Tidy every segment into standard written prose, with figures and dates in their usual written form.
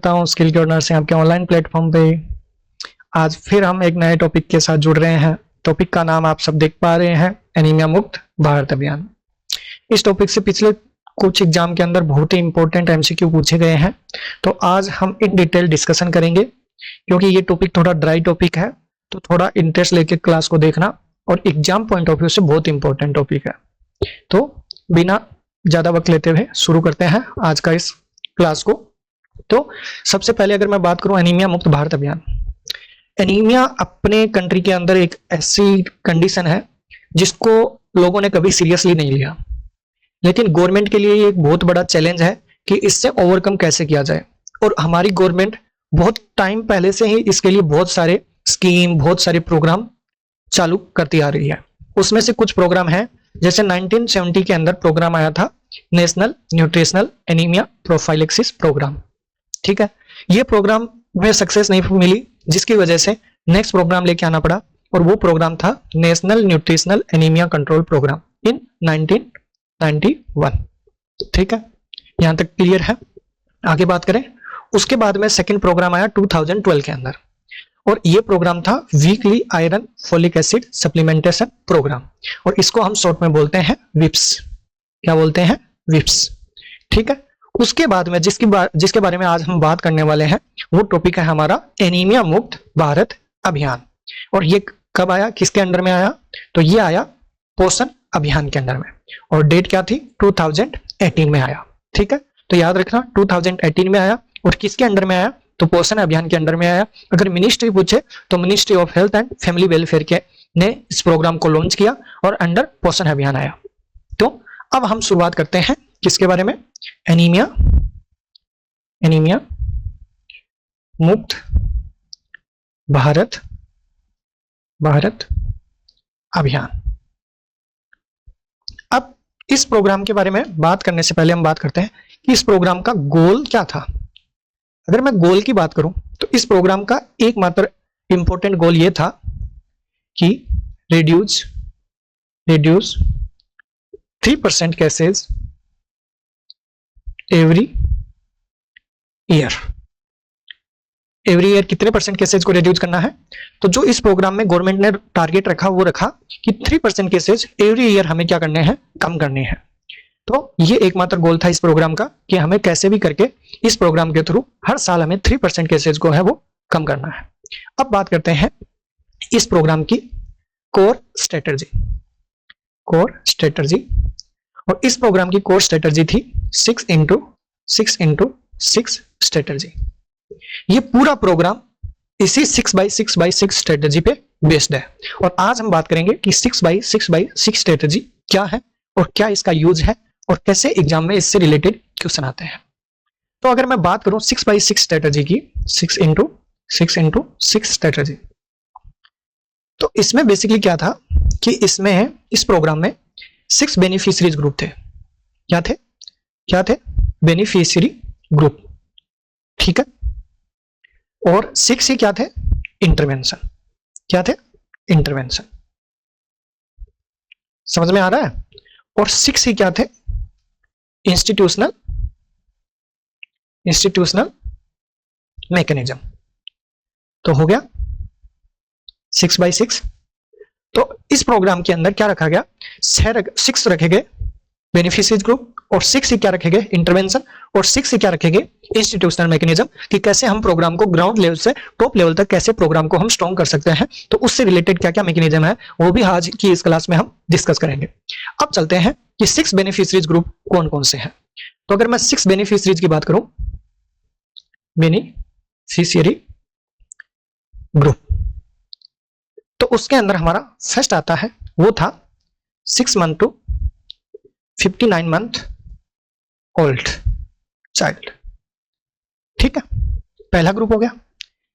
हूँ skill corner से आपके ऑनलाइन प्लेटफॉर्म पे। आज फिर हम एक नए टॉपिक के साथ जुड़ रहे हैं। टॉपिक का नाम आप सब देख पा रहे हैं, एनीमिया मुक्त भारत अभियान। इस टॉपिक से पिछले कुछ एग्जाम के अंदर बहुत ही इंपॉर्टेंट एमसीक्यू पूछे गए हैं, तो आज हम इन डिटेल डिस्कशन करेंगे। क्योंकि ये टॉपिक थोड़ा ड्राई टॉपिक है, तो थोड़ा इंटरेस्ट लेके क्लास को देखना, और एग्जाम पॉइंट ऑफ व्यू से बहुत इंपॉर्टेंट टॉपिक है। तो बिना ज्यादा वक्त लेते हुए शुरू करते हैं आज का इस क्लास को। तो सबसे पहले अगर मैं बात करूं एनीमिया मुक्त भारत अभियान। एनीमिया अपने कंट्री के अंदर एक ऐसी कंडीशन है जिसको लोगों ने कभी सीरियसली नहीं लिया, लेकिन गवर्नमेंट के लिए ये एक बहुत बड़ा चैलेंज है कि इससे ओवरकम कैसे किया जाए। और हमारी गवर्नमेंट बहुत टाइम पहले से ही इसके लिए बहुत सारे स्कीम, बहुत सारे प्रोग्राम चालू करती आ रही है। उसमें से कुछ प्रोग्राम है, जैसे 1970 के अंदर प्रोग्राम आया था national nutritional anaemia prophylaxis programme. ठीक है, ये प्रोग्राम में सक्सेस नहीं मिली, जिसकी वजह से नेक्स्ट प्रोग्राम लेके आना पड़ा, और वो प्रोग्राम था national nutritional anaemia control programme in 1991। ठीक है, यहां तक क्लियर है। आगे बात करें, उसके बाद में सेकंड प्रोग्राम आया 2012 के अंदर, और ये प्रोग्राम था weekly iron folic acid supplementation programme, और इसको हम शॉर्ट में बोलते हैं विप्स। क्या बोलते हैं? विप्स। ठीक है, उसके बाद में जिसके बारे में आज हम बात करने वाले हैं, वो टॉपिक है हमारा एनीमिया मुक्त भारत अभियान। और ये कब आया, किसके अंडर में आया? तो ये आया पोषण अभियान के अंदर में, और डेट क्या थी? 2018 में आया। ठीक है, तो याद रखना 2018 में आया, और किसके अंडर में आया? तो पोषण अभियान के अंडर में आया। अगर मिनिस्ट्री पूछे तो ministry of health and family welfare के ने इस प्रोग्राम को लॉन्च किया, और अंडर पोषण अभियान आया। तो अब हम शुरुआत करते हैं किसके बारे में? एनीमिया मुक्त भारत अभियान। अब इस प्रोग्राम के बारे में बात करने से पहले हम बात करते हैं कि इस प्रोग्राम का गोल क्या था। अगर मैं गोल की बात करूं तो इस प्रोग्राम का एकमात्र इंपॉर्टेंट गोल यह था कि रिड्यूस 3% केसेस एवरी ईयर कितने परसेंट केसेज को रिड्यूस करना है? तो जो इस प्रोग्राम में गवर्नमेंट ने टारगेट रखा, वो रखा कि 3% केसेज एवरी ईयर हमें क्या करने हैं? कम करने हैं। तो ये एकमात्र गोल था इस प्रोग्राम का कि हमें कैसे भी करके इस प्रोग्राम के थ्रू हर साल हमें 3% केसेज को है वो कम करना है। अब बात करते हैं इस प्रोग्राम की कोर स्ट्रेटजी। और इस प्रोग्राम की कोर स्ट्रेटजी थी 6x6 स्ट्रेटजी। ये पूरा प्रोग्राम इसी 6x6 स्ट्रेटजी पे बेस्ड है। और आज हम बात करेंगे कि 6x6 स्ट्रेटजी क्या है, और क्या इसका यूज है, और कैसे एग्जाम में इससे रिलेटेड क्वेश्चन आते हैं। तो अगर मैं बात करूं 6x6 स्ट्रेटजी की, 6x6 स्ट्रेटजी, तो इसमें बेसिकली क्या था कि इस प्रोग्राम में 6 बेनिफिशियरीज ग्रुप थे। क्या थे? Beneficiary group. ठीक है, और 6 ही क्या थे? इंटरवेंशन। क्या थे? इंटरवेंशन। समझ में आ रहा है? और 6 ही क्या थे? Institutional mechanism. तो हो गया 6x6। तो इस प्रोग्राम के अंदर क्या रखा गया? 6 रखे गए बेनिफिशियरी ग्रुप, और 6 ही क्या रखे गए? इंटरवेंशन, और 6 ही क्या रखे गए? इंस्टीट्यूशनल मैकेनिज्म, कि कैसे हम प्रोग्राम को ग्राउंड लेवल से टॉप लेवल तक कैसे प्रोग्राम को हम स्ट्रॉन्ग कर सकते हैं। तो उससे रिलेटेड क्या क्या मैकेनिज्म है, वो भी आज की इस क्लास में हम डिस्कस करेंगे। अब चलते हैं कि 6 बेनिफिशियरीज ग्रुप कौन कौन से हैं। तो अगर मैं 6 बेनिफिशियरीज की बात करूं, बेनिफिशियरी ग्रुप, तो उसके अंदर हमारा फर्स्ट आता है, वो था 6 month to 59 month old child. ठीक है, पहला ग्रुप हो गया।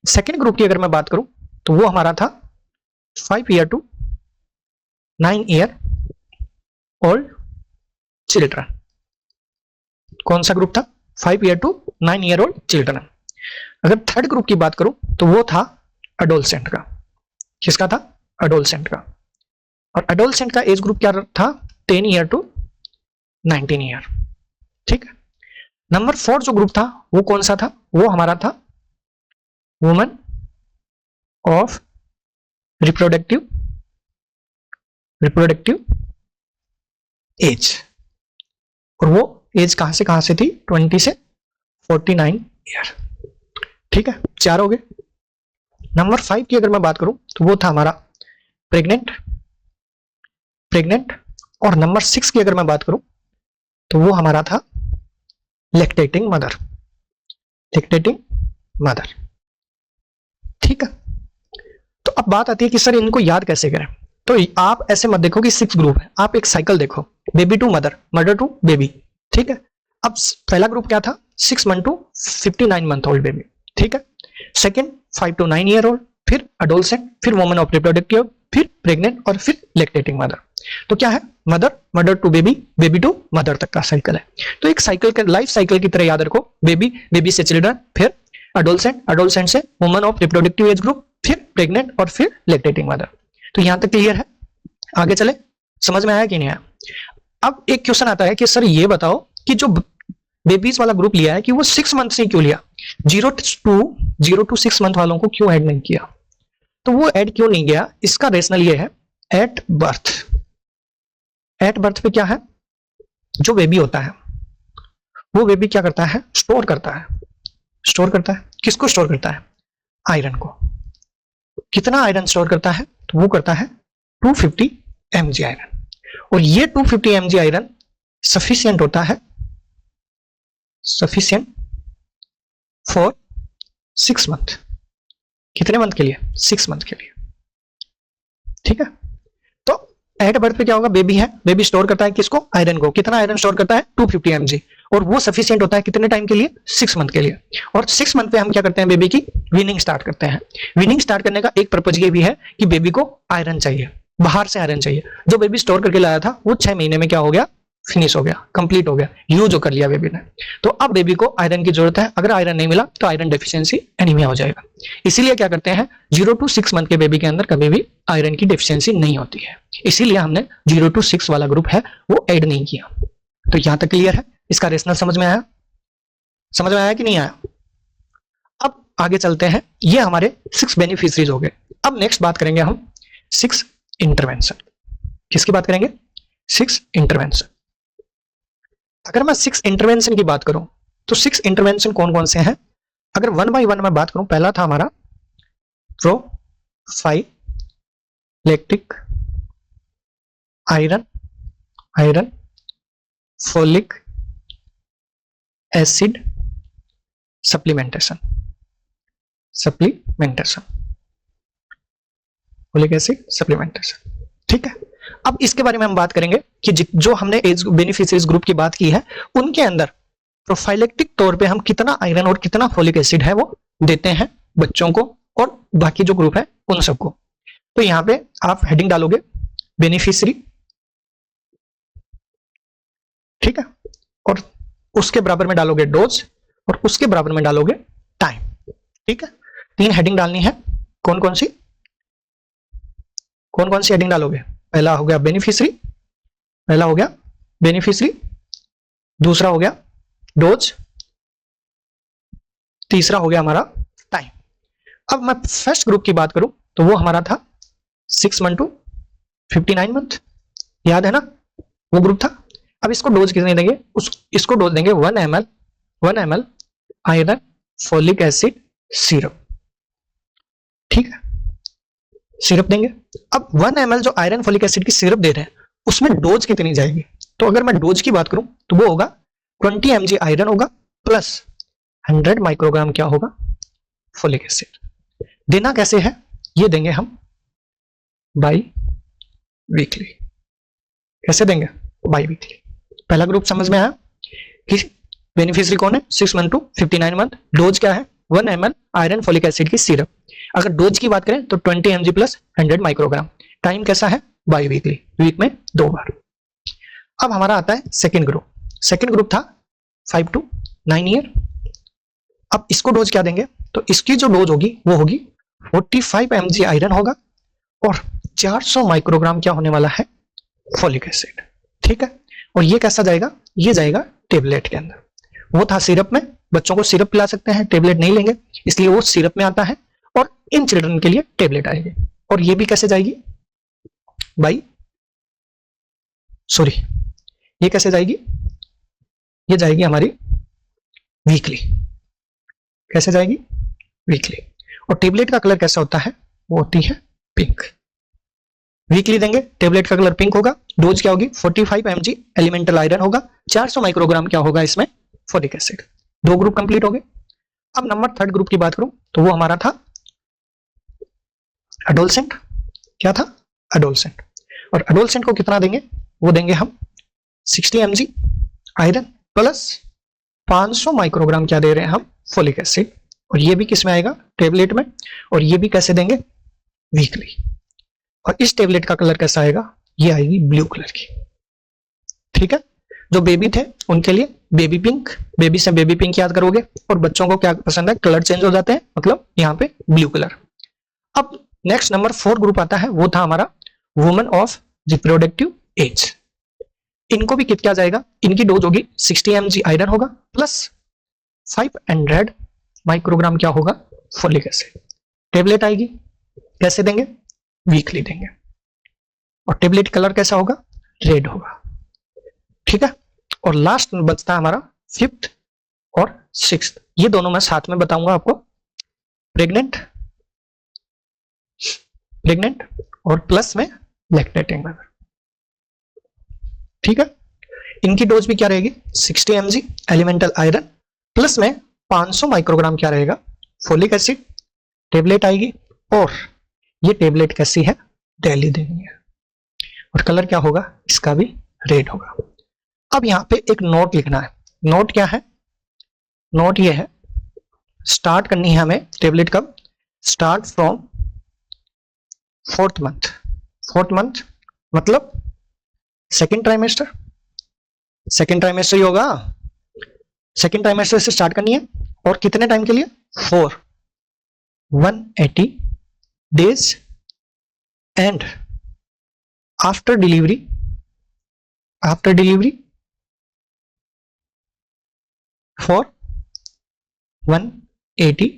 सेकेंड ग्रुप की अगर मैं बात करूं तो वो हमारा था 5 year to 9 year old children. कौन सा ग्रुप था? 5 year to 9 year old children. अगर थर्ड ग्रुप की बात करूं तो वो था अडोलसेंट का। किसका था? अडोलसेंट का। और अडोलसेंट का एज ग्रुप क्या था? 10 ईयर टू 19 ईयर। ठीक है, नंबर 4 जो ग्रुप था वो कौन सा था, वो हमारा था वुमेन ऑफ रिप्रोडक्टिव एज, और वो एज कहां से थी, 20 से 49 ईयर। ठीक है, 4 हो गए। नंबर 5 की अगर मैं बात करूं तो वो था हमारा प्रेग्नेंट, और नंबर 6 की अगर मैं बात करूं तो वो हमारा था लैक्टेटिंग मदर, ठीक है। तो अब बात आती है कि सर इनको याद कैसे करें। तो आप ऐसे मत देखो कि 6 ग्रुप है, आप एक साइकिल देखो, baby to mother, mother to baby, ठीक है। अब पहला ग्रुप क्या था, 6 month to 59 month old baby, ठीक है। सेकंड 5 to 9 ईयर ओल्ड, फिर अडोलसेंट, फिर वुमन ऑफ रिप्रोडक्टिव, फिर प्रेग्नेंट, और फिर लैक्टेटिंग मदर। तो क्या है, mother to baby, baby to mother तक का साइकिल है। तो एक साइकिल के लाइफ साइकिल की तरह याद रखो, बेबी से चिल्ड्रन, फिर अडोलसेंट से woman of reproductive age group, फिर प्रेग्नेंट, और फिर लैक्टेटिंग मदर। तो यहां तक क्लियर है, आगे चले, समझ में आया कि नहीं आया। अब एक क्वेश्चन आता है कि सर ये बताओ कि जो बेबीज वाला ग्रुप लिया है कि वो 6 मंथ से क्यों लिया, 0 to 6 मंथ वालों को क्यों ऐड नहीं किया। तो वो ऐड क्यों नहीं किया, इसका रेशनल ये है, एट बर्थ पे क्या है, जो बेबी होता है वो बेबी क्या करता है, स्टोर करता है। किसको स्टोर करता है, आयरन को। कितना आयरन स्टोर करता है, तो वो करता है 250 mg आयरन, और ये 250 mg आयरन सफिशिएंट होता है, फॉर 6 मंथ। कितने मंथ के लिए, 6 मंथ के लिए, ठीक है। तो एट बर्थ पे क्या होगा, बेबी है, बेबी स्टोर करता है किसको, आयरन को। कितना आयरन स्टोर करता है, 250 mg, और वो सफिशिएंट होता है कितने टाइम के लिए, 6 मंथ के लिए। और 6 मंथ पे हम क्या करते हैं, बेबी की वीनिंग स्टार्ट करते हैं। वीनिंग स्टार्ट करने का एक पर्पज ये भी है कि बेबी को आयरन चाहिए, बाहर से आयरन चाहिए। जो बेबी स्टोर करके लाया था वो 6 महीने में क्या हो गया, फिनिश हो गया, कंप्लीट हो गया, यूज कर लिया बेबी ने। तो अब बेबी को आयरन की जरूरत है, अगर आयरन नहीं मिला तो आयरन डेफिशिएंसी एनीमिया हो जाएगा। इसीलिए क्या करते हैं, 0 to 6 मंथ के बेबी के अंदर कभी भी आयरन की डेफिशिएंसी नहीं होती है, इसीलिए हमने 0 to 6 वाला ग्रुप है वो ऐड नहीं किया। तो यहां तक क्लियर है, इसका रेशनल समझ में आया कि नहीं आया। अब आगे चलते हैं, ये हमारे 6 बेनिफिशरीज हो गए। अब नेक्स्ट बात करेंगे हम 6 इंटरवेंशन। किसकी बात करेंगे, 6 इंटरवेंशन। अगर मैं 6 इंटरवेंशन की बात करूं तो 6 इंटरवेंशन कौन कौन से हैं, अगर 1 by 1 मैं बात करूं, पहला था हमारा prophylactic iron folic acid supplementation, folic acid supplementation, ठीक है। अब इसके बारे में हम बात करेंगे कि जो हमने एज बेनिफिशियरीज ग्रुप की बात की है उनके अंदर प्रोफाइलेक्टिक तौर पे हम कितना आयरन और कितना फोलिक एसिड है वो देते हैं बच्चों को और बाकी जो ग्रुप है उन सबको। तो यहां पे आप हेडिंग डालोगे बेनिफिशियरी, ठीक है, और उसके बराबर में डालोगे डोज, और उसके बराबर में डालोगे टाइम, ठीक है। 3 हेडिंग डालनी है, कौन कौन सी हेडिंग डालोगे, पहला हो गया बेनिफिशियरी, दूसरा हो गया डोज, तीसरा हो गया हमारा टाइम। अब मैं फर्स्ट ग्रुप की बात करूं तो वो हमारा था 6 मंथ टू 59 मंथ, याद है ना, वो ग्रुप था। अब इसको डोज कितने देंगे, इसको डोज देंगे 1 ml iron folic acid syrup, ठीक है, सिरप देंगे। अब 1 ml जो आयरन फोलिक एसिड की सिरप दे रहे हैं उसमें डोज कितनी जाएगी, तो अगर मैं डोज की बात करूं तो वो होगा 20 mg आयरन होगा प्लस 100 माइक्रोग्राम क्या होगा, फोलिक एसिड। देना कैसे है, ये देंगे हम बाई वीकली। कैसे देंगे, बाई वीकली। पहला ग्रुप समझ में आया कि बेनिफिशियरी कौन है, 6 मंथ टू 59 मंथ, डोज क्या है 1 ml आयरन फोलिक एसिड की सिरप। अगर डोज की बात करें तो 20 mg प्लस 100 माइक्रोग्राम। टाइम कैसा है, बाई वीकली, वीक में 2 बार। अब हमारा आता है सेकंड ग्रुप था 5 to 9 ईयर। अब इसको डोज क्या देंगे, तो इसकी जो डोज होगी वो होगी 45 mg आयरन होगा और 400 माइक्रोग्राम क्या होने वाला है, फोलिक एसिड, ठीक है। और ये कैसा जाएगा, ये जाएगा टेबलेट के अंदर। वो था सिरप में, बच्चों को सिरप पिला सकते हैं, टेबलेट नहीं लेंगे, इसलिए वो सिरप में आता है। और इन चिल्ड्रन के लिए टेबलेट आएगी। और ये भी कैसे जाएगी भाई, सॉरी, ये कैसे जाएगी, ये जाएगी हमारी वीकली। कैसे जाएगी, वीकली। और टेबलेट का कलर कैसा होता है, वो होती है पिंक। वीकली देंगे, टेबलेट का कलर पिंक होगा। डोज क्या होगी, 45 mg एलिमेंटल आयरन होगा। 400 माइक्रोग्राम क्या होगा इसमें, फोलिक एसिड। 2 ग्रुप कंप्लीट हो गए। अब नंबर 3rd ग्रुप की बात करूं तो वो हमारा था एडोलसेंट। क्या था, एडोलसेंट। और एडोलसेंट को कितना देंगे, वो देंगे हम 60 mg आयरन प्लस 500 माइक्रोग्राम क्या दे रहे हैं हम, फोलिक एसिड। और ये भी किस में आएगा, टेबलेट में। और ये भी कैसे देंगे, वीकली। और इस टेबलेट का कलर कैसा आएगा, ये आएगी ब्लू कलर की। ठीक है, जो बेबी थे उनके लिए बेबी पिंक, बेबी से बेबी पिंक याद करोगे। और बच्चों को क्या पसंद है, कलर चेंज हो जाते हैं, मतलब यहाँ पे ब्लू कलर। अब नेक्स्ट नंबर 4 ग्रुप आता है, वो था हमारा वुमेन ऑफ रिप्रोडक्टिव एज। इनको भी कितना जाएगा, इनकी डोज होगी 60 mg आयरन होगा प्लस 500 माइक्रोग्राम क्या होगा, फोलिक एसिड। टेबलेट आएगी, कैसे देंगे, वीकली देंगे। और टेबलेट कलर कैसा होगा, रेड होगा। ठीक है, और लास्ट बचता है हमारा 5th और 6th। ये दोनों मैं साथ में बताऊंगा आपको। प्रेग्नेंट, प्रेग्नेंट और प्लस में लैक्टेटिंग मदर। ठीक है, इनकी डोज भी क्या रहेगी, 60 mg एलिमेंटल आयरन प्लस में 500 माइक्रोग्राम क्या रहेगा, फोलिक एसिड। टेबलेट आएगी, और ये टेबलेट कैसी है, डेली देनी है। और कलर क्या होगा, इसका भी रेड होगा। अब यहां पे एक नोट लिखना है। नोट क्या है, नोट ये है, स्टार्ट करनी है हमें टेबलेट कब, start from 4th month. 4th month मतलब सेकेंड ट्राइमेस्टर, सेकेंड ट्राइमेस्टर ही होगा। सेकेंड ट्राइमेस्टर से स्टार्ट करनी है, और कितने टाइम के लिए, 180 days and after delivery for 180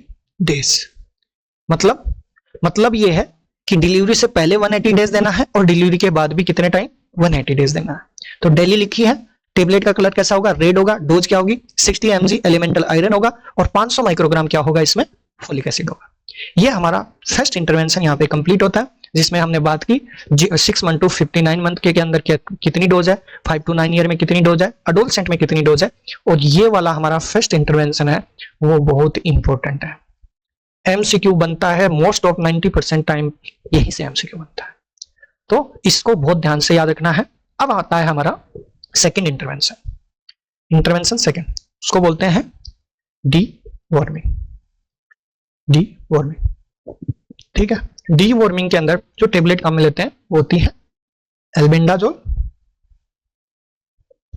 days। मतलब ये है कि डिलीवरी से पहले 180 डेज देना है, और डिलीवरी के बाद भी कितने टाइम, 180 डेज देना है। तो डेली लिखी है। टेबलेट का कलर कैसा होगा, रेड होगा। डोज क्या होगी, 60 mg एलिमेंटल आयरन होगा, और 500 माइक्रोग्राम क्या होगा इसमें, फोलिक एसिड होगा। ये हमारा फर्स्ट इंटरवेंशन यहाँ पे कंप्लीट होता है, जिसमें हमने बात की 6 मंथ टू 59 मंथ के अंदर कितनी डोज है, 5 to 9 ईयर में कितनी डोज है, एडोलसेंट में कितनी डोज है। और ये वाला हमारा फर्स्ट इंटरवेंशन है, वो बहुत इंपॉर्टेंट है। एमसीक्यू बनता है मोस्ट ऑफ 90% टाइम, यही से एमसीक्यू बनता है, तो इसको बहुत ध्यान से याद रखना है। अब आता है हमारा सेकेंड इंटरवेंशन। इंटरवेंशन सेकेंड, उसको बोलते हैं डी वॉर्मिंग। डी वॉर्मिंग, ठीक है। डी वॉर्मिंग के अंदर जो टेबलेट काम में लेते हैं वो होती है एल्बेंडाजोल,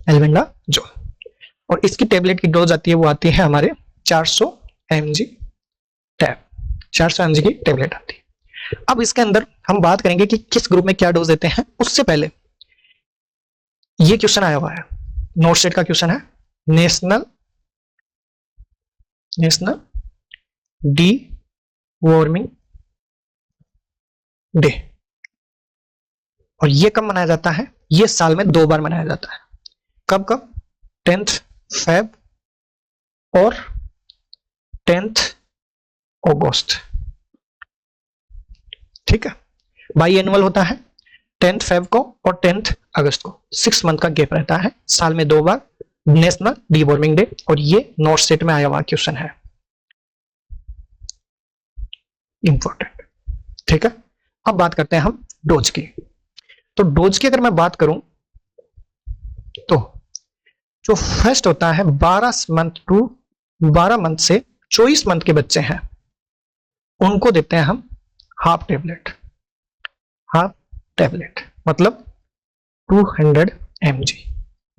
एल्बेंडाजोल। और इसकी टेबलेट की डोज आती है, वो आती है हमारे 400 mg टैब, 400 mg की टेबलेट आती है। अब इसके अंदर हम बात करेंगे कि किस ग्रुप में क्या डोज देते हैं। उससे पहले ये क्वेश्चन आया हुआ है, नोट सेट का क्वेश्चन है, नेशनल डी वॉर्मिंग डे। और ये कब मनाया जाता है, ये साल में 2 बार मनाया जाता है। कब कब, 10th Feb और 10th अगस्त। ठीक है, बाई एनुअल होता है, 10th Feb को और 10th अगस्त को। 6 मंथ का गैप रहता है, साल में 2 बार नेशनल डी वॉर्मिंग डे। और ये नोट सेट में आया हुआ क्वेश्चन है, इंपॉर्टेंट। ठीक है, अब बात करते हैं हम डोज की। तो डोज की अगर मैं बात करूं तो जो फर्स्ट होता है 12 मंथ से 24 मंथ के बच्चे हैं, उनको देते हैं हम हाफ टेबलेट, मतलब 200 mg।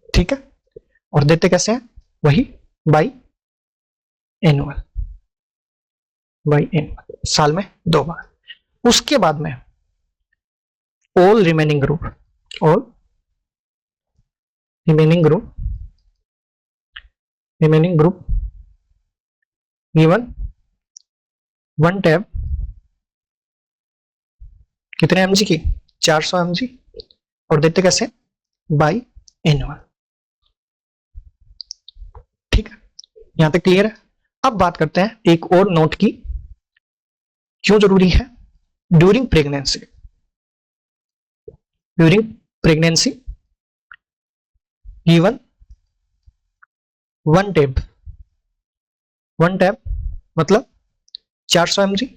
ठीक है, और देते कैसे हैं, वही बाई एनुअल, साल में 2 बार। उसके बाद में all remaining group remaining group given one tab कितने mg की, 400 mg, और देते कैसे, बाई एनुअल। ठीक है, यहां तक क्लियर है। अब बात करते हैं एक और नोट की, क्यों जरूरी है, during pregnancy. During pregnancy given one tab मतलब 400 mg,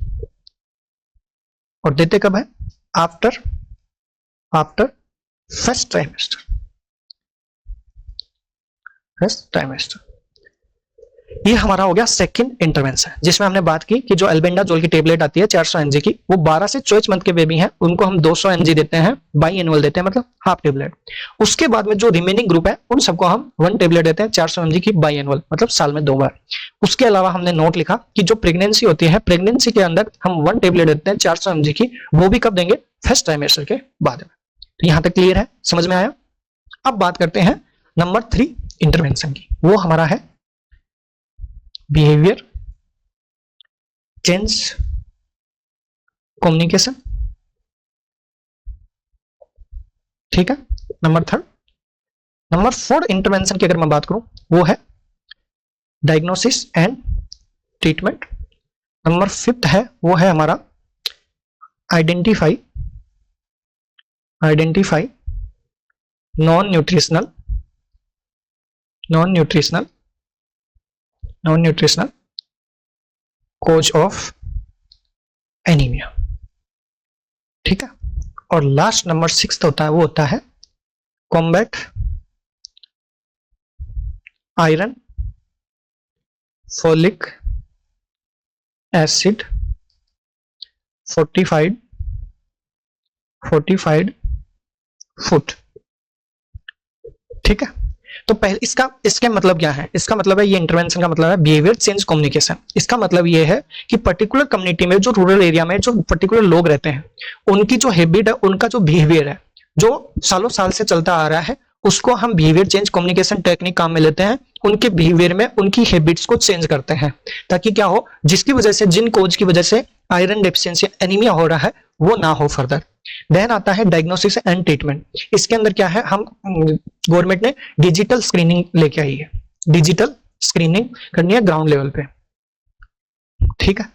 और देते कब है, आफ्टर फर्स्ट ट्राइमेस्टर। ये हमारा हो गया सेकंड इंटरवेंशन, जिसमें हमने बात की कि जो एल्बेंडाजोल की टेबलेट आती है 400 mg की, वो 12 से 24 मंथ के बेबी हैं उनको हम 200 mg देते हैं, बाई एनुअल देते हैं, मतलब हाफ टेबलेट। उसके बाद में जो रिमेनिंग ग्रुप है उन सबको हम 1 टेबलेट देते हैं 400 mg की बाई एनुअल, मतलब साल में 2 बार। उसके अलावा हमने नोट लिखा कि जो प्रेगनेंसी होती है, प्रेगनेंसी के अंदर हम 1 टेबलेट देते हैं 400 mg की, वो भी कब देंगे, फर्स्ट ट्राइमेस्टर के बाद में। तो यहां तक क्लियर है, समझ में आया। अब बात करते हैं नंबर 3 इंटरवेंशन की, वो हमारा है बिहेवियर चेंज कम्युनिकेशन। ठीक है, नंबर 3। नंबर 4 इंटरवेंशन की अगर मैं बात करूं, वो है डायग्नोसिस एंड ट्रीटमेंट। नंबर 5 है, वो है हमारा identify non nutritional cause of anaemia. ठीक है, और लास्ट नंबर 6 होता है, वो होता है combat iron folic acid fortified food. ठीक है, तो पहले इसका मतलब क्या है, इसका मतलब है, ये इंटरवेंशन का मतलब है बिहेवियर चेंज कम्युनिकेशन। इसका मतलब ये है कि पर्टिकुलर कम्युनिटी में, जो रूरल एरिया में जो पर्टिकुलर लोग रहते हैं, उनकी जो हैबिट है, उनका जो बिहेवियर है, जो सालों साल से चलता आ रहा है, उसको हम बिहेवियर चेंज कम्युनिकेशन टेक्निक काम में लेते हैं। उनके बिहेवियर में उनकी हैबिट्स को चेंज करते हैं, ताकि क्या हो, जिसकी वजह से, जिन कोज की वजह से आयरन डेफिशिएंसी एनीमिया हो रहा है, वो ना हो फर्दर। देन आता है डायग्नोसिस एंड ट्रीटमेंट। इसके अंदर क्या है, हम गवर्नमेंट ने डिजिटल स्क्रीनिंग लेके आई है, डिजिटल स्क्रीनिंग करनी है ग्राउंड लेवल पे। ठीक है,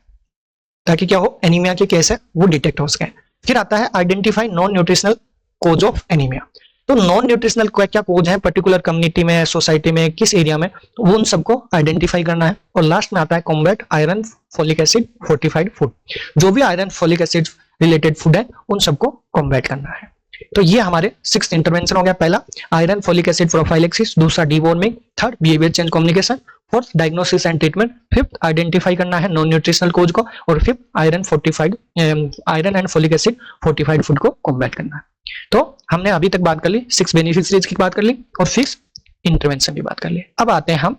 ताकि क्या हो, एनीमिया के केस है वो डिटेक्ट हो सके। फिर आता है identify non nutritional cause of anaemia. तो नॉन न्यूट्रिशनल क्या कोज है पर्टिकुलर कम्युनिटी में, सोसाइटी में, किस एरिया में, वो उन सबको आइडेंटिफाई करना है। और लास्ट में आता है combat iron folic acid fortified food. जो भी iron folic acid related food है, उन सबको कॉम्बैट करना है। तो ये हमारे 6 इंटरवेंशन हो गया। पहला आयरन फोलिक एसिड प्रोफाइलेक्सिस, दूसरा deworming, third behaviour change communication, fourth diagnosis and treatment, fifth identify करना है नॉन न्यूट्रिशनल कोज को, और fifth iron and folic acid fortified food को कॉम्बैट करना है। तो हमने अभी तक बात कर ली, 6 बेनिफिशियरीज की बात कर ली और 6 इंटरवेंशन की बात कर ली। अब आते हैं हम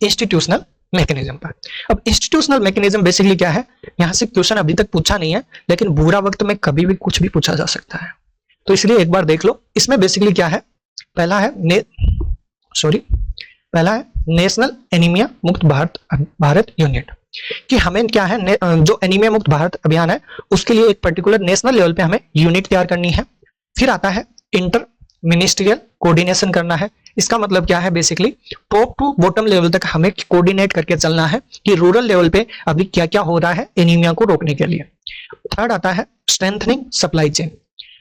इंस्टीट्यूशनल मैकेनिज्म पर। अब इंस्टीट्यूशनल मैकेनिज्म बेसिकली क्या है, यहां से क्वेश्चन अभी तक पूछा नहीं है, लेकिन बुरा वक्त में कभी भी कुछ भी पूछा जा सकता है, तो इसलिए एक बार देख लो। इसमें बेसिकली क्या है, पहला है नेशनल एनीमिया मुक्त भारत यूनिट, कि हमें क्या है, जो एनीमिया मुक्त भारत अभियान है, उसके लिए एक पर्टिकुलर नेशनल लेवल पे हमें यूनिट तैयार करनी है। फिर आता है इंटर मिनिस्ट्रियल कोऑर्डिनेशन करना है। इसका मतलब क्या है, basically top to bottom level तक हमें कोऑर्डिनेट करके चलना है कि रूरल लेवल पे अभी क्या क्या हो रहा है एनीमिया को रोकने के लिए। थर्ड आता है स्ट्रेंथनिंग सप्लाई चेन।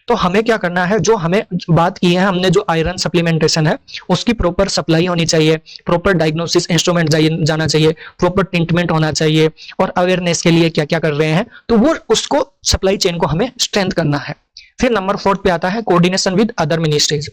तो हमें क्या करना है, जो हमें बात की है हमने, जो आयरन सप्लीमेंटेशन है उसकी प्रॉपर सप्लाई होनी चाहिए, प्रॉपर डायग्नोसिस इंस्ट्रूमेंट जाना चाहिए, प्रॉपर ट्रीटमेंट होना चाहिए, और अवेयरनेस के लिए क्या क्या कर रहे हैं, तो वो उसको सप्लाई चेन को हमें स्ट्रेंथ करना है। फिर नंबर 4 पे आता है कोऑर्डिनेशन विद अदर मिनिस्ट्रीज।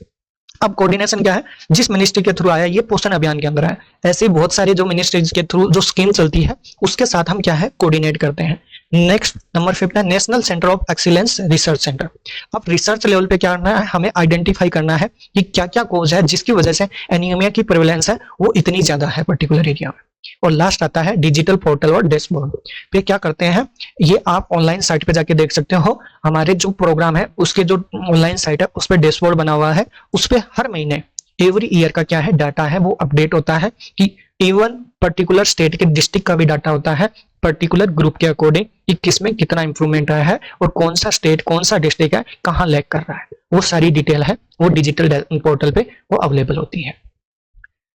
अब कोऑर्डिनेशन क्या है, जिस मिनिस्ट्री के थ्रू आया, ये पोषण अभियान के अंदर है, ऐसे बहुत सारे जो मिनिस्ट्रीज के थ्रू जो स्कीम चलती है उसके साथ हम क्या है कोऑर्डिनेट करते हैं। नेक्स्ट नंबर 5 है national centre of excellence research centre. अब रिसर्च लेवल पे क्या करना है, हमें आइडेंटिफाई करना है कि क्या क्या कोज है जिसकी वजह से एनीमिया की प्रेवलेंस है वो इतनी ज्यादा है पर्टिकुलर एरिया में। और लास्ट आता है डिजिटल पोर्टल और डैशबोर्ड पे क्या करते हैं, ये आप ऑनलाइन साइट पे जाके देख सकते हो। हमारे जो प्रोग्राम है उसके जो ऑनलाइन साइट है उस पर डैशबोर्ड बना हुआ है, उस पर हर महीने एवरी ईयर का क्या है डाटा है वो अपडेट होता है कि इवन पर्टिकुलर स्टेट के डिस्ट्रिक्ट का भी डाटा होता है, पर्टिकुलर ग्रुप के अकॉर्डिंग कि किसमें कितना इंप्रूवमेंट आया है और कौन सा स्टेट कौन सा डिस्ट्रिक्ट है कहाँ लैग कर रहा है, वो सारी डिटेल है वो डिजिटल पोर्टल पे वो अवेलेबल होती है।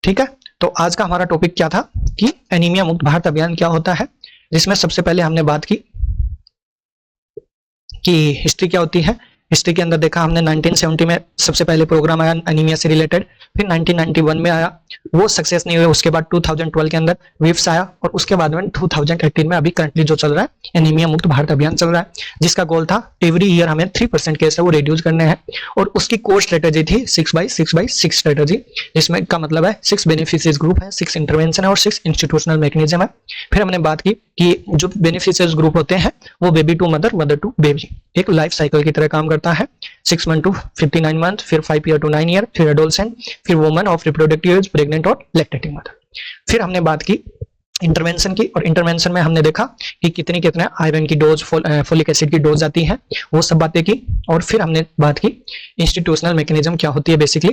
ठीक है, तो आज का हमारा टॉपिक क्या था कि एनीमिया मुक्त भारत अभियान क्या होता है, जिसमें सबसे पहले हमने बात की कि हिस्ट्री क्या होती है। हिस्ट्री के अंदर देखा हमने 1970 में सबसे पहले प्रोग्राम आया एनीमिया से रिलेटेड, फिर 1991 में आया, वो सक्सेस नहीं हुआ, उसके बाद 2012 के अंदर विप्स आया और उसके बाद में 2018 में अभी करंटली जो चल रहा है एनीमिया मुक्त भारत अभियान चल रहा है, जिसका गोल था एवरी ईयर हमें 3% केस है वो रिड्यूस करने हैं। और उसकी कोर स्ट्रेटेजी थी 6x6x6 स्ट्रेटेजी, जिसमें का मतलब है 6 बेनिफिशियरीज ग्रुप है, 6 इंटरवेंशन है और 6 इंस्टीट्यूशनल मैकेनिज्म है। फिर हमने बात की कि जो बेनिफिशियरीज ग्रुप होते हैं वो baby to mother, mother to baby, एक लाइफ साइकिल की तरह काम करता है, 6 मंथ टू 59 मंथ, फिर 5 ईयर टू 9 ईयर, फिर एडोलसेंट, फिर woman of reproductive age, pregnant और लैक्टेटिंग मदर। फिर हमने बात की इंटरवेंशन की, और इंटरवेंशन में हमने देखा कि कितने आयरन की डोज, फोलिक एसिड की डोज आती है, वो सब बातें की। और फिर हमने बात की इंस्टीट्यूशनल मैकेनिज्म क्या होती है बेसिकली,